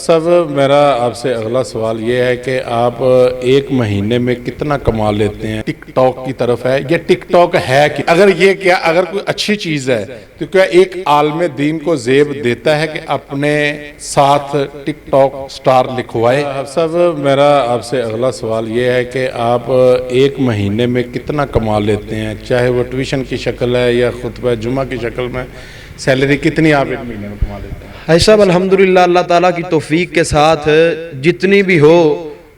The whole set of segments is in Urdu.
صاحب میرا آپ سے اگلا سوال یہ ہے کہ آپ ایک مہینے میں کتنا کما لیتے ہیں؟ ٹک ٹاک کی طرف ہے یہ ٹک ٹاک ہے کہ اگر کوئی اچھی چیز ہے تو کیا ایک عالم دین کو زیب دیتا ہے کہ اپنے ساتھ ٹک ٹاک سٹار لکھوائے؟ صاحب میرا آپ سے اگلا سوال یہ ہے کہ آپ ایک مہینے میں کتنا کما لیتے ہیں، چاہے وہ ٹیوشن کی شکل ہے یا خطبہ جمعہ کی شکل میں، سیلری کتنی آپ ایک مہینے میں کما لیتے ہیں؟ بھائی صاحب الحمدللہ اللہ تعالیٰ کی توفیق کے ساتھ جتنی بھی ہو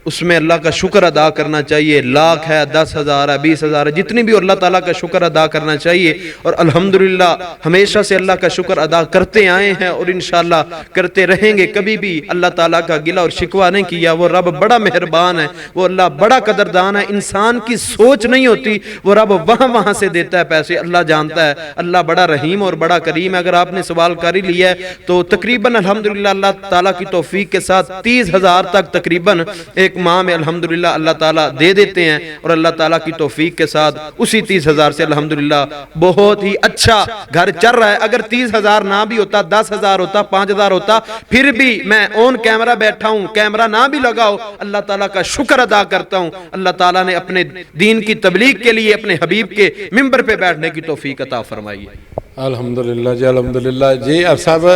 اس میں اللہ کا شکر ادا کرنا چاہیے، لاکھ ہے، 10,000 ہے، 20,000 ہے، جتنی بھی اللہ تعالیٰ کا شکر ادا کرنا چاہیے، اور الحمدللہ ہمیشہ سے اللہ کا شکر ادا کرتے آئے ہیں اور انشاءاللہ کرتے رہیں گے۔ کبھی بھی اللہ تعالیٰ کا گلہ اور شکوہ نہیں کیا۔ وہ رب بڑا مہربان ہے، وہ اللہ بڑا قدردان ہے، انسان کی سوچ نہیں ہوتی، وہ رب وہاں سے دیتا ہے پیسے، اللہ جانتا ہے، اللہ بڑا رحیم اور بڑا کریم ہے۔ اگر آپ نے سوال کر ہی لیا ہے تو تقریباً الحمدللہ اللہ تعالیٰ کی توفیق کے ساتھ 30,000 تک تقریباً ایک ماہ میں الحمدللہ اللہ تعالیٰ دے دیتے ہیں، اور اللہ تعالیٰ کی توفیق کے ساتھ اسی 30,000 سے الحمدللہ بہت ہی اچھا گھر چل رہا ہے۔ اگر 30,000 نہ بھی ہوتا، 10,000 ہوتا، 5,000 ہوتا، پھر بھی میں اون کیمرہ بیٹھا ہوں، کیمرہ نہ بھی لگاؤ، اللہ تعالیٰ کا شکر ادا کرتا ہوں۔ اللہ تعالیٰ نے اپنے دین کی تبلیغ کے لیے اپنے حبیب کے منبر پہ بیٹھنے کی توفیق عطا فرمائی ہے۔ الحمدللہ جی، الحمدللہ جی۔ اب صاحب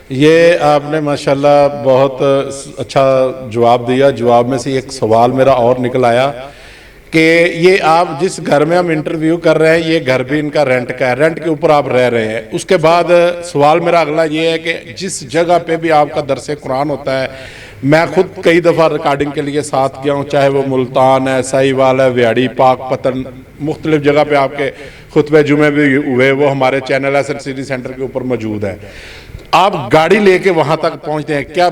یہ آپ نے ماشاءاللہ بہت اچھا جواب دیا۔ جواب میں سے ایک سوال میرا اور نکل آیا کہ یہ آپ جس گھر میں ہم انٹرویو کر رہے ہیں، یہ گھر بھی ان کا رینٹ کا ہے، رینٹ کے اوپر آپ رہ رہے ہیں۔ اس کے بعد سوال میرا اگلا یہ ہے کہ جس جگہ پہ بھی آپ کا درس قرآن ہوتا ہے، میں خود کئی دفعہ ریکارڈنگ کے لیے ساتھ گیا ہوں، چاہے وہ ملتان ہے، سائیوال ہے، ویاڑی، پاک پتن، مختلف جگہ پہ آپ کے خطبہ جمعے بھی ہوئے، وہ ہمارے چینل ایسر سٹی سینٹر کے اوپر موجود ہے۔ آپ گاڑی لے کے وہاں تک پہنچتے ہیں، کیا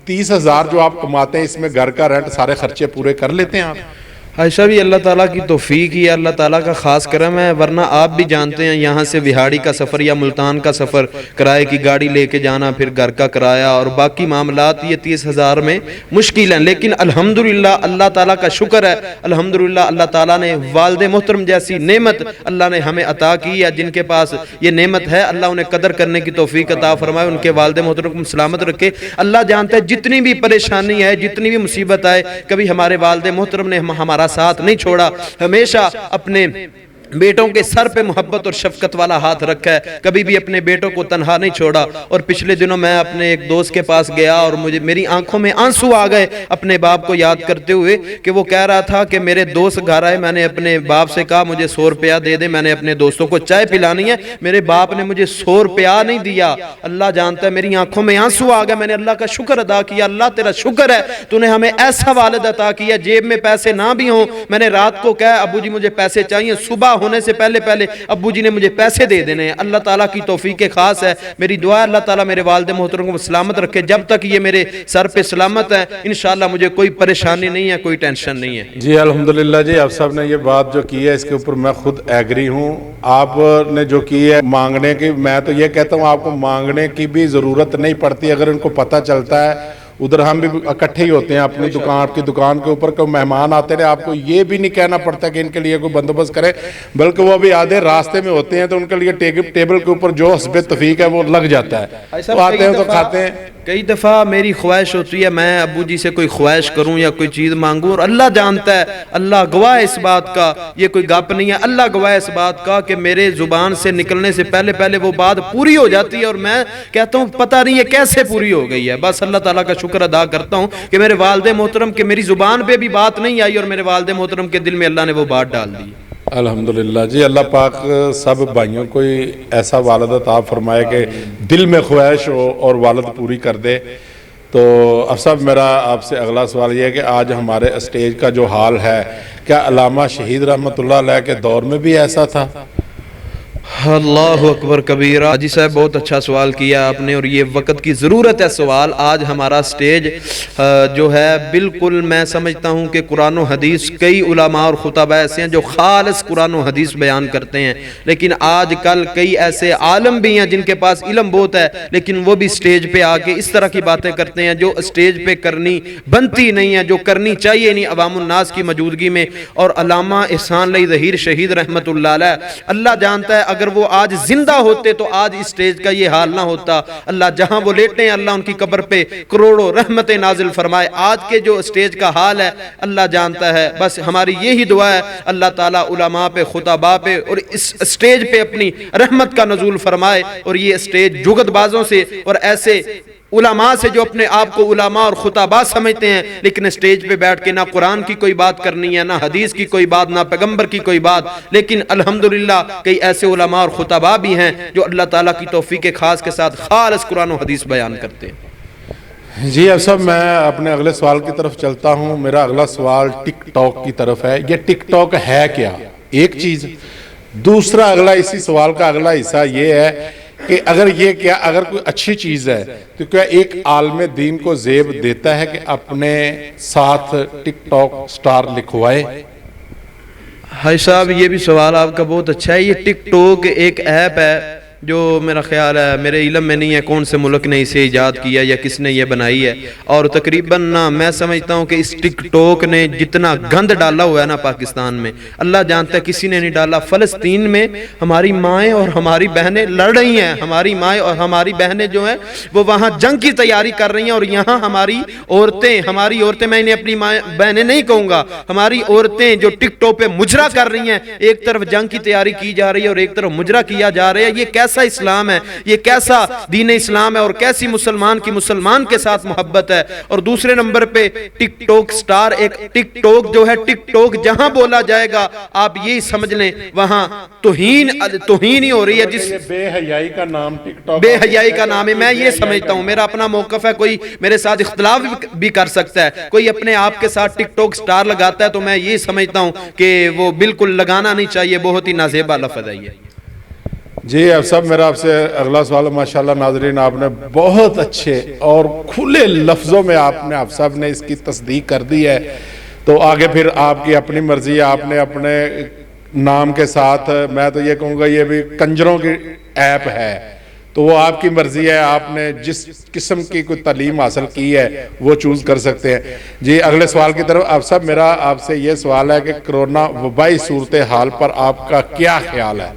30,000 جو آپ کماتے ہیں اس میں گھر کا رینٹ سارے خرچے پورے کر لیتے ہیں آپ؟ ایسا بھی اللہ تعالیٰ کی توفیق ہی ہے، اللہ تعالیٰ کا خاص کرم ہے، ورنہ آپ بھی جانتے ہیں یہاں سے وہاڑی کا سفر یا ملتان کا سفر، کرائے کی گاڑی لے کے جانا، پھر گھر کا کرایہ اور باقی معاملات، یہ 30,000 میں مشکل ہیں۔ لیکن الحمدللہ اللہ تعالیٰ کا شکر ہے، الحمدللہ اللہ تعالیٰ نے والد محترم جیسی نعمت اللہ نے ہمیں عطا کی ہے۔ جن کے پاس یہ نعمت ہے اللہ انہیں قدر کرنے کی توفیق عطا فرمائے، ان کے والد محترم کو سلامت رکھے۔ اللہ جانتا ہے جتنی بھی پریشانی ہے، جتنی بھی مصیبت آئے، کبھی ہمارے والد محترم نے ہمارا ساتھ نہیں چھوڑا، ہمیشہ اپنے بیٹوں کے سر پہ محبت اور شفقت والا ہاتھ رکھا ہے، کبھی بھی اپنے بیٹوں کو تنہا نہیں چھوڑا۔ اور پچھلے دنوں میں اپنے ایک دوست کے پاس گیا اور میری آنکھوں میں آنسو آ گئے اپنے باپ کو یاد کرتے ہوئے کہ وہ کہہ رہا تھا کہ میرے دوست گھر آئے، میں نے اپنے باپ سے کہا مجھے 100 روپیہ دے دے، میں نے اپنے دوستوں کو چائے پلانی ہے، میرے باپ نے مجھے 100 روپیہ نہیں دیا۔ اللہ جانتا ہے میری آنکھوں میں آنسو آ گئے، میں نے اللہ کا شکر ادا کیا، اللہ تیرا شکر ہے تو نے ہمیں ایسا والد عطا کیا، جیب میں پیسے نہ بھی ہوں، میں نے رات کو کہا ابو جی مجھے پیسے چاہیے، صبح ہونے سے پہلے ابو جی نے مجھے پیسے دے دینے ہیں۔ اللہ تعالیٰ کی توفیق خاص ہے، میری دعا ہے اللہ تعالیٰ میرے والد محترم کو سلامت رکھے، جب تک یہ میرے سر پہ سلامت ہے انشاءاللہ مجھے کوئی پریشانی نہیں ہے، کوئی ٹینشن نہیں ہے۔ جی الحمدللہ جی، آپ صاحب نے یہ بات جو کی ہے اس کے اوپر میں خود ایگری ہوں۔ آپ نے جو کی ہے مانگنے کی، میں تو یہ کہتا ہوں آپ کو مانگنے کی بھی ضرورت نہیں پڑتی، اگر ان کو پتہ چلتا ہے۔ ادھر ہم بھی اکٹھے ہی ہوتے ہیں اپنی دکان، آپ کی دکان کے اوپر کوئی مہمان آتے ہیں، آپ کو یہ بھی نہیں کہنا پڑتا کہ ان کے لیے کوئی بندوبست کرے، بلکہ وہ بھی آدھے راستے میں ہوتے ہیں تو ان کے لیے ٹیبل کے اوپر جو حسب توفیق ہے وہ لگ جاتا ہے، تو آتے ہیں تو کھاتے ہیں۔ کئی دفعہ میری خواہش ہوتی ہے میں ابو جی سے کوئی خواہش کروں یا کوئی چیز مانگوں، اور اللہ جانتا ہے، اللہ گواہ اس بات کا، یہ کوئی گپ نہیں ہے، اللہ گواہ اس بات کا کہ میرے زبان سے نکلنے سے پہلے وہ بات پوری ہو جاتی ہے، اور میں کہتا ہوں پتہ نہیں یہ کیسے پوری ہو گئی ہے۔ بس اللہ تعالیٰ کا شکر ادا کرتا ہوں کہ میرے والد محترم کے میری زبان پہ بھی بات نہیں آئی، اور میرے والد محترم کے دل میں اللہ نے وہ بات ڈال دی۔ الحمدللہ جی، اللہ پاک سب بھائیوں کو ایسا والد عطا فرمائے کہ دل میں خواہش ہو اور والد پوری کر دے۔ تو اب صاحب میرا آپ سے اگلا سوال یہ ہے کہ آج ہمارے اسٹیج کا جو حال ہے، کیا علامہ شہید رحمت اللہ علیہ کے دور میں بھی ایسا تھا؟ اللہ اکبر کبیرہ۔ حاجی صاحب بہت اچھا سوال کیا آپ نے، اور یہ وقت کی ضرورت ہے سوال۔ آج ہمارا سٹیج جو ہے بالکل میں سمجھتا ہوں کہ قرآن و حدیث، کئی علماء اور خطبہ ایسے ہیں جو خالص قرآن و حدیث بیان کرتے ہیں، لیکن آج کل کئی ایسے عالم بھی ہیں جن کے پاس علم بہت ہے لیکن وہ بھی سٹیج پہ آ کے اس طرح کی باتیں کرتے ہیں جو سٹیج پہ کرنی بنتی نہیں ہے، جو کرنی چاہیے نہیں عوام الناس کی موجودگی میں۔ اور علامہ احسان علی ظہیر شہید رحمت اللہ علیہ، اللہ جانتا ہے اگر وہ آج زندہ ہوتے تو آج اس سٹیج کا یہ حال نہ ہوتا. اللہ جہاں وہ لیٹے ہیں اللہ ان کی قبر پہ کروڑوں رحمتیں نازل فرمائے. آج کے جو سٹیج کا حال ہے اللہ جانتا ہے. بس ہماری یہی دعا ہے اللہ تعالیٰ علماء پہ خطباء پہ اور اس سٹیج پہ اپنی رحمت کا نزول فرمائے, اور یہ سٹیج جگت بازوں سے اور ایسے علماء سے جو اپنے آپ کو علماء اور خطباء سمجھتے ہیں لیکن سٹیج پہ بیٹھ کے نہ قرآن کی کوئی بات کرنی ہے, نہ حدیث کی کوئی بات, نہ پیغمبر کی کوئی بات. لیکن الحمدللہ کئی ایسے علماء اور خطباء بھی ہیں جو اللہ تعالیٰ کی توفیق خاص کے ساتھ خالص قرآن و حدیث بیان کرتے ہیں. جی اب صاحب میں اپنے اگلے سوال کی طرف چلتا ہوں. میرا اگلا سوال ٹک ٹاک کی طرف ہے. یہ ٹک ٹاک ہے کیا؟ ایک چیز. دوسرا اگلا اسی سوال کا اگلا حصہ یہ ہے کہ اگر کوئی اچھی چیز ہے تو کیا ایک عالم دین کو زیب دیتا ہے کہ اپنے ساتھ ٹک ٹاک سٹار لکھوائے؟ بھائی صاحب یہ بھی سوال آپ کا بہت اچھا ہے. یہ ٹک ٹاک ایک ایپ ہے جو میرا خیال ہے میرے علم میں نہیں ہے کون سے ملک نے اسے ایجاد کیا یا کس نے یہ بنائی ہے, اور تقریباً میں سمجھتا ہوں کہ اس ٹک ٹاک نے جتنا گند ڈالا ہوا ہے نا پاکستان میں اللہ جانتا ہے کسی نے نہیں ڈالا. فلسطین میں ہماری مائیں اور ہماری بہنیں لڑ رہی ہیں. ہماری مائیں اور ہماری بہنیں جو ہیں وہ وہاں جنگ کی تیاری کر رہی ہیں, اور یہاں ہماری عورتیں میں انہیں اپنی بہنیں نہیں کہوں گا, ہماری عورتیں جو ٹک ٹاک پہ مجرا کر رہی ہیں, ایک طرف جنگ کی تیاری کی جا رہی ہے اور ایک طرف مجرا کیا جا رہا ہے. یہ کیسا اسلام ہے, یہ کیسا دین اسلام ہے, اور کیسی مسلمان کی مسلمان کے ساتھ محبت ہے. اور دوسرے نمبر پہ ٹک ٹاک سٹار, ایک ٹک ٹاک جو ہے ٹک ٹاک جہاں بولا جائے گا آپ یہی سمجھ لیں وہاں توہین ہی ہو رہی ہے. جس بے حیائی کا نام ٹک ٹاک, بے حیائی کا نام ہے. میں یہ سمجھتا ہوں, میرا اپنا موقف ہے, کوئی میرے ساتھ اختلاف بھی کر سکتا ہے, کوئی اپنے آپ کے ساتھ ٹک ٹاک سٹار لگاتا ہے تو میں یہ سمجھتا ہوں کہ وہ بالکل لگانا نہیں چاہیے. بہت ہی نازیبا لفظ ہے یہ. جی اب سب میرا آپ سے اگلا سوال. ماشاءاللہ ناظرین آپ نے بہت اچھے اور کھلے لفظوں میں آپ سب نے اس کی تصدیق کر دی ہے, تو آگے پھر آپ کی اپنی مرضی ہے. آپ نے اپنے نام کے ساتھ میں تو یہ کہوں گا یہ بھی کنجروں کی ایپ ہے, تو وہ آپ کی مرضی ہے, آپ نے جس قسم کی کوئی تعلیم حاصل کی ہے وہ چوز کر سکتے ہیں. جی اگلے سوال کی طرف. آپ سب میرا آپ سے یہ سوال ہے کہ کرونا وبائی صورتحال پر آپ کا کیا خیال ہے؟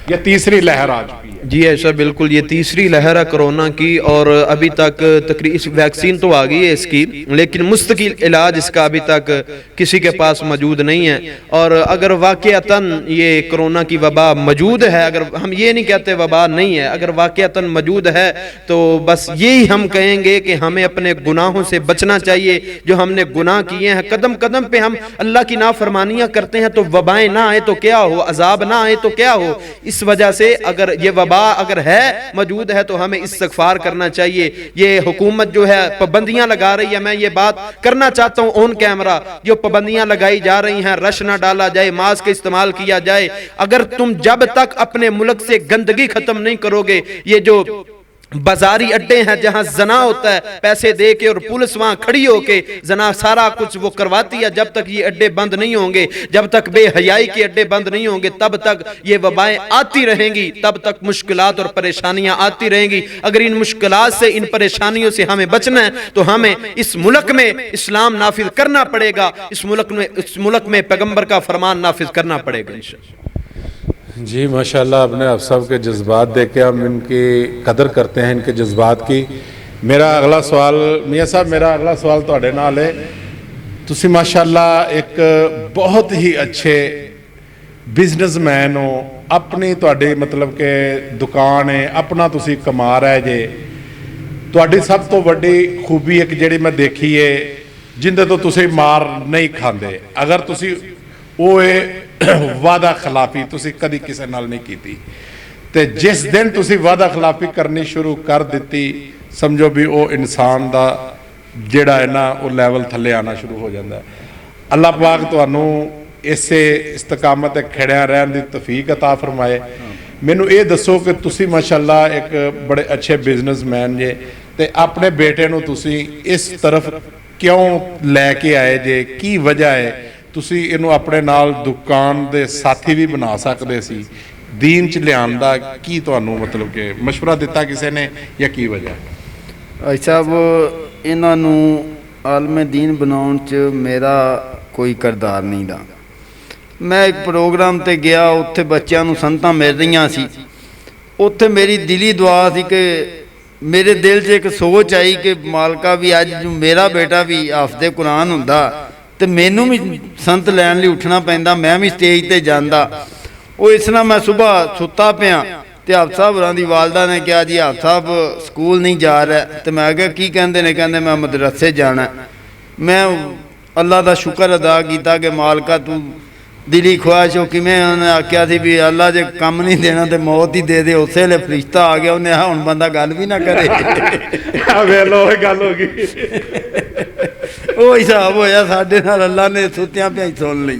یہ تیسری لہر آ چکی ہے. جی ایسا بالکل یہ تیسری لہر ہے کرونا کی, اور ابھی تک تقریباً ویکسین تو آ گئی ہے اس کی, لیکن مستقل علاج اس کا ابھی تک کسی کے پاس موجود نہیں ہے. اور اگر واقعتاً یہ کرونا کی وبا موجود ہے, اگر ہم یہ نہیں کہتے وبا نہیں ہے, اگر واقعتاً موجود ہے تو بس یہی ہم کہیں گے کہ ہمیں اپنے گناہوں سے بچنا چاہیے. جو ہم نے گناہ کیے ہیں, قدم قدم پہ ہم اللہ کی نافرمانیاں کرتے ہیں, تو وبائیں نہ آئے تو کیا ہو, عذاب نہ آئے تو کیا ہو. اس وجہ سے اگر یہ وبا اگر ہے موجود ہے تو ہمیں استغفار کرنا چاہیے. یہ حکومت جو ہے پابندیاں لگا رہی ہے, میں یہ بات کرنا چاہتا ہوں آن کیمرہ, جو پابندیاں لگائی جا رہی ہیں, رش نہ ڈالا جائے, ماسک استعمال کیا جائے. اگر تم جب تک اپنے ملک سے گندگی ختم نہیں کرو گے, یہ جو بازاری اڈے ہیں جہاں زنا ہوتا ہے پیسے دے کے اور پولیس وہاں کھڑی ہو کے زنا سارا کچھ وہ کرواتی ہے, جب تک یہ اڈے بند نہیں ہوں گے, جب تک بے حیائی کے اڈے بند نہیں ہوں گے, تب تک یہ وبائیں آتی رہیں گی, تب تک مشکلات اور پریشانیاں آتی رہیں گی. اگر ان مشکلات سے, ان پریشانیوں سے ہمیں بچنا ہے تو ہمیں اس ملک میں اسلام نافذ کرنا پڑے گا, اس ملک میں پیغمبر کا فرمان نافذ کرنا پڑے گا انشاءاللہ. جی ماشاءاللہ آپ نے آپ سب کے جذبات دیکھے, ہم ان کی قدر کرتے ہیں, ان کے جذبات کی. میرا اگلا سوال میاں صاحب, میرا اگلا سوال تواڈے نال ہے. تسی ماشاءاللہ ایک بہت ہی اچھے بزنس مین ہو, اپنی تواڈی مطلب کہ دکان ہے, اپنا تسی کما رہے جے. تواڈی سب تو وڈی خوبی ایک جڑی میں دیکھی ہے جندے تو تسی مار نہیں کھاندے. اگر تسی وہ وعدہ خلافی تسی کدی کسی نال نہیں کیتی, تے جس دن تسی وعدہ خلافی کرنی شروع کر دیتی سمجھو بھی وہ انسان دا جڑا ہے نا وہ لیول تھلے آنا شروع ہو جاتا ہے. اللہ پاک تانوں اسے استقامت کھڑیا رہن دی توفیق عطا فرمائے. مینوں یہ دسو کہ تسی ماشاءاللہ ایک بڑے اچھے بزنس مین جے, تے اپنے بیٹے نو تسی اس طرف کیوں لے کے آئے جے, کی وجہ ہے؟ تسی انہوں اپنے نال دکان دے ساتھی بھی بنا سکتے سی, دین چ لیان دا کی تانوں مطلب کہ مشورہ دیتا کسی نے یا کی وجہ؟ صاحب انہاں نوں عالم دین بناؤن چ میرا کوئی کردار نہیں دا, ਮੈਂ ਇੱਕ ਪ੍ਰੋਗਰਾਮ ਤੇ ਗਿਆ, ਉੱਥੇ ਬੱਚਿਆਂ ਨੂੰ ਸੰਗਤਾਂ ਮਿਲ ਰਹੀਆਂ ਸੀ। ਉੱਥੇ ਮੇਰੀ ਦਿਲੀ ਦੁਆ ਸੀ ਕਿ ਮੇਰੇ ਦਿਲ 'ਚ ਇੱਕ ਸੋਚ ਆਈ ਕਿ ਮਾਲਕਾ ਵੀ ਅੱਜ ਜੋ ਮੇਰਾ ਬੇਟਾ ਵੀ ਹਾਫਿਜ਼ ਕੁਰਾਨ ਹੁੰਦਾ ਤੇ ਮੈਨੂੰ ਵੀ ਸੰਤ ਲੈਣ ਲਈ ਉੱਠਣਾ ਪੈਂਦਾ, ਮੈਂ ਵੀ ਸਟੇਜ ਤੇ ਜਾਂਦਾ। ਉਹ ਇਸ ਤਰ੍ਹਾਂ ਮੈਂ ਸਵੇਰ ਸੁੱਤਾ ਪਿਆ ਤੇ ਹਾਫਿਜ਼ ਸਾਹਿਬ ਹੋਰਾਂ ਦੀ ਵਾਲਦਾ ਨੇ ਕਿਹਾ ਜੀ ਹਾਫਿਜ਼ ਸਾਹਿਬ ਸਕੂਲ ਨਹੀਂ ਜਾ ਰਿਹਾ। ਤੇ ਮੈਂ ਕਿਹਾ ਕੀ ਕਹਿੰਦੇ ਨੇ? ਕਹਿੰਦੇ ਮੈਂ ਮਦਰਸੇ ਜਾਣਾ। ਮੈਂ ਅੱਲਾ ਦਾ ਸ਼ੁਕਰ ਅਦਾ ਕੀਤਾ ਕਿ ਮਾਲਕਾ ਤੂੰ ਦਿਲੀ ਖੁਆਇਸ਼ ਹੋ ਕਿਵੇਂ, ਉਹਨੇ ਆਖਿਆ ਸੀ ਵੀ ਅੱਲਾ ਜੇ ਕੰਮ ਨਹੀਂ ਦੇਣਾ ਤੇ ਮੌਤ ਹੀ ਦੇ ਦੇ। ਉਸੇ ਵੇਲੇ ਫਰਿਸ਼ਤਾ ਆ ਗਿਆ, ਉਹਨੇ ਹੁਣ ਬੰਦਾ ਗੱਲ ਵੀ ਨਾ ਕਰੇ। ਵੇਖ ਲਓ ਇਹ ਗੱਲ ਹੋ ਗਈ। ਉਹ ਹਿਸਾਬ ਹੋਇਆ ਸਾਡੇ ਨਾਲ, ਅੱਲਾ ਨੇ ਸੁੱਤਿਆਂ ਪਿਆ ਹੀ ਸੁਣ ਲਈ।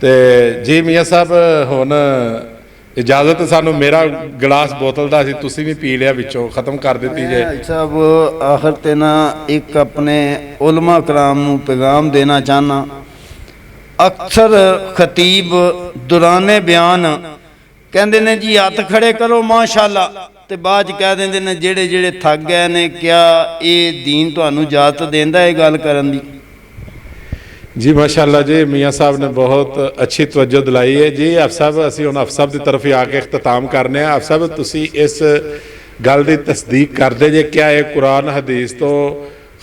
ਤੇ ਜੀ ਮੀਆਂ ਸਾਹਿਬ ਹੁਣ ਇਜਾਜ਼ਤ ਸਾਨੂੰ, ਮੇਰਾ ਗਲਾਸ ਬੋਤਲ ਦਾ ਸੀ, ਤੁਸੀਂ ਵੀ ਪੀ ਲਿਆ ਵਿੱਚੋਂ, ਖਤਮ ਕਰ ਦਿੱਤੀ ਜੇ। ਭਾਈ ਸਾਹਿਬ ਆਖਰ ਤੇ ਨਾ ਇੱਕ ਆਪਣੇ ਉਲਮਾ ਕਰਾਮ ਨੂੰ ਪੈਗਾਮ ਦੇਣਾ ਚਾਹਨਾ। ਅਕਸਰ ਖਤੀਬ ਦੁਰਾਨੇ ਬਿਆਨ ਕਹਿੰਦੇ ਨੇ ਜੀ ਹੱਥ ਖੜੇ ਕਰੋ ਮਾਸ਼ਾਅੱਲਾ, ਤੇ ਬਾਅਦ 'ਚ ਕਹਿ ਦਿੰਦੇ ਨੇ ਜਿਹੜੇ ਜਿਹੜੇ ਥੱਕ ਗਏ ਨੇ, ਕਿਆ ਇਹ ਦੀਨ ਤੁਹਾਨੂੰ ਇਜਾਜ਼ਤ ਦਿੰਦਾ ਇਹ ਗੱਲ ਕਰਨ ਦੀ? ਜੀ ਮਾਸ਼ਾਅੱਲਾ ਜੀ, ਮੀਆਂ ਸਾਹਿਬ ਨੇ ਬਹੁਤ ਅੱਛੀ ਤਵੱਜੋ ਦਿਲਾਈ ਹੈ ਜੀ। ਆਪ ਸਾਹਿਬ ਅਸੀਂ ਹੁਣ ਆਪ ਸਾਹਿਬ ਦੀ ਤਰਫ ਹੀ ਆ ਕੇ ਇਖਤਤਾਮ ਕਰਨੇ ਆ। ਆਪ ਸਾਹਿਬ ਤੁਸੀਂ ਇਸ ਗੱਲ ਦੀ ਤਸਦੀਕ ਕਰਦੇ ਜੇ ਕਿਆ ਇਹ ਕੁਰਾਨ ਹਦੀਸ ਤੋਂ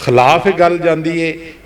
ਖਿਲਾਫ ਇਹ ਗੱਲ ਜਾਂਦੀ ਹੈ